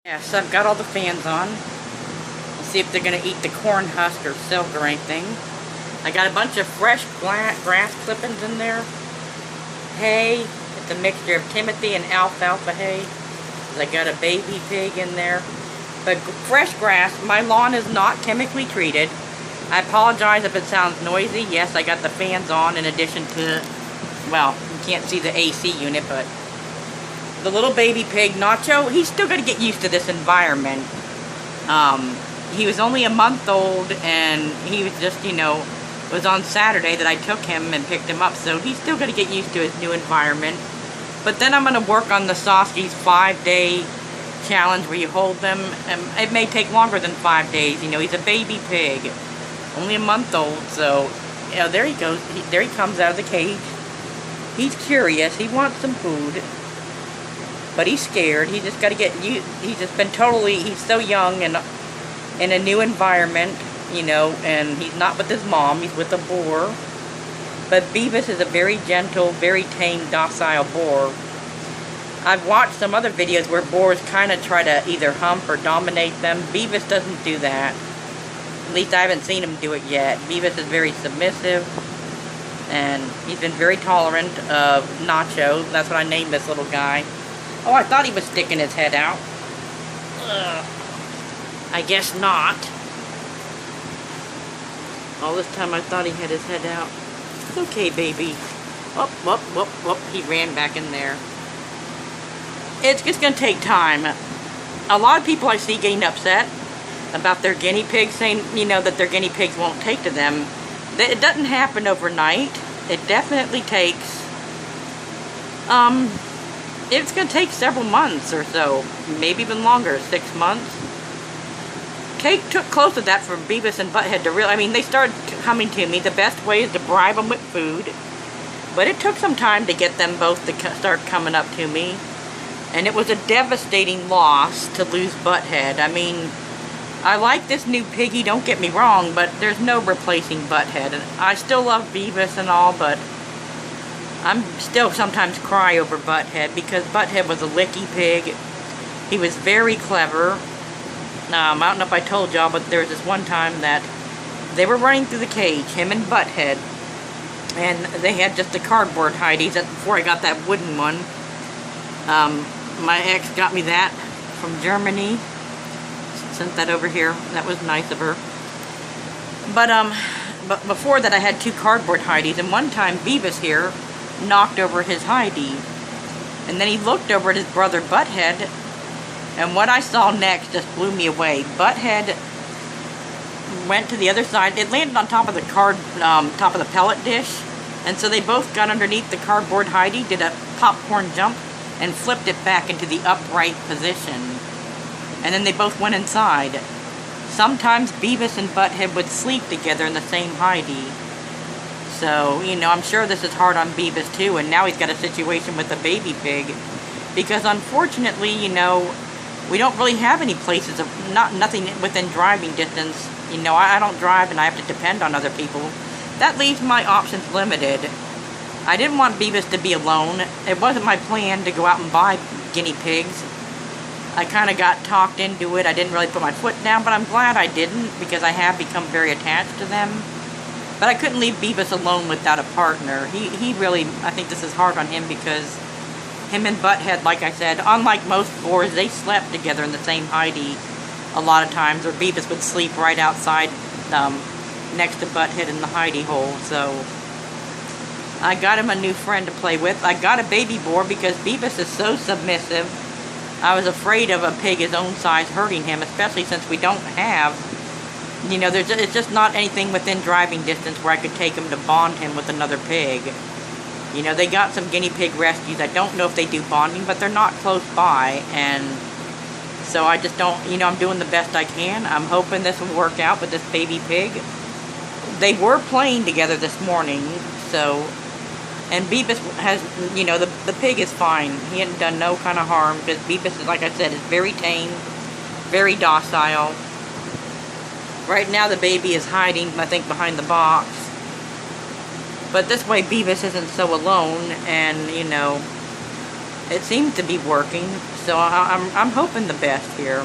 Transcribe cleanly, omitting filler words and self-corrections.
Yes, I've got all the fans on. Let's see if they're going to eat the corn husk or silk or anything. I got a bunch of fresh grass clippings in there. Hay. It's a mixture of Timothy and alfalfa hay. I got a baby pig in there. But fresh grass. My lawn is not chemically treated. I apologize if it sounds noisy. Yes, I got the fans on in addition to, well, you can't see the AC unit, but the little baby pig, Nacho, he's still going to get used to this environment. He was only a month old, and he was just, it was on Saturday that I took him and picked him up, so he's still going to get used to his new environment. But then I'm going to work on the Saskia's 5-day challenge where you hold them, and it may take longer than 5 days. He's a baby pig, only a month old, so, there he goes. There he comes out of the cage. He's curious. He wants some food. But he's scared. He's just got to get used. He's just been he's so young and in a new environment, and he's not with his mom. He's with a boar. But Beavis is a very gentle, very tame, docile boar. I've watched some other videos where boars kind of try to either hump or dominate them. Beavis doesn't do that. At least I haven't seen him do it yet. Beavis is very submissive. And he's been very tolerant of Nacho. That's what I named this little guy. Oh, I thought he was sticking his head out. Ugh. I guess not. All this time I thought he had his head out. It's okay, baby. Whoop, whoop, whoop, whoop. He ran back in there. It's just going to take time. A lot of people I see getting upset about their guinea pigs, saying, that their guinea pigs won't take to them. It doesn't happen overnight. It definitely takes, it's going to take several months or so, maybe even longer, 6 months. Kate took close to that for Beavis and Butthead to they started coming to me. The best way is to bribe them with food. But it took some time to get them both to start coming up to me. And it was a devastating loss to lose Butthead. I like this new piggy, don't get me wrong, but there's no replacing Butthead. And I still love Beavis and all, but I'm still sometimes cry over Butthead because Butthead was a licky pig. He was very clever. I don't know if I told y'all, but there was this one time that they were running through the cage, him and Butthead, and they had just the cardboard hideys. Before I got that wooden one. My ex got me that from Germany. Sent that over here. That was nice of her. But before that I had 2 cardboard hideys, and one time Beavis here knocked over his hidey, and then he looked over at his brother Butthead, and what I saw next just blew me away. Butthead went to the other side. It landed on top of the top of the pellet dish, and so they both got underneath the cardboard hidey, did a popcorn jump, and flipped it back into the upright position. And then they both went inside. Sometimes Beavis and Butthead would sleep together in the same hidey. So, I'm sure this is hard on Beavis too, and now he's got a situation with the baby pig. Because unfortunately, we don't really have any places nothing within driving distance. I don't drive and I have to depend on other people. That leaves my options limited. I didn't want Beavis to be alone. It wasn't my plan to go out and buy guinea pigs. I kind of got talked into it. I didn't really put my foot down, but I'm glad I didn't because I have become very attached to them. But I couldn't leave Beavis alone without a partner. He really, I think this is hard on him because him and Butthead, like I said, unlike most boars, they slept together in the same hidey a lot of times, or Beavis would sleep right outside next to Butthead in the hidey hole. So I got him a new friend to play with. I got a baby boar because Beavis is so submissive. I was afraid of a pig his own size hurting him, especially since we don't have, it's just not anything within driving distance where I could take him to bond him with another pig. They got some guinea pig rescues. I don't know if they do bonding, but they're not close by, and so I just don't, I'm doing the best I can. I'm hoping this will work out with this baby pig. They were playing together this morning, so. And Beavis has, the pig is fine. He hadn't done no kind of harm because Beavis, is, like I said, is very tame, very docile. Right now the baby is hiding, I think, behind the box. But this way Beavis isn't so alone, and, it seems to be working. So I'm hoping the best here.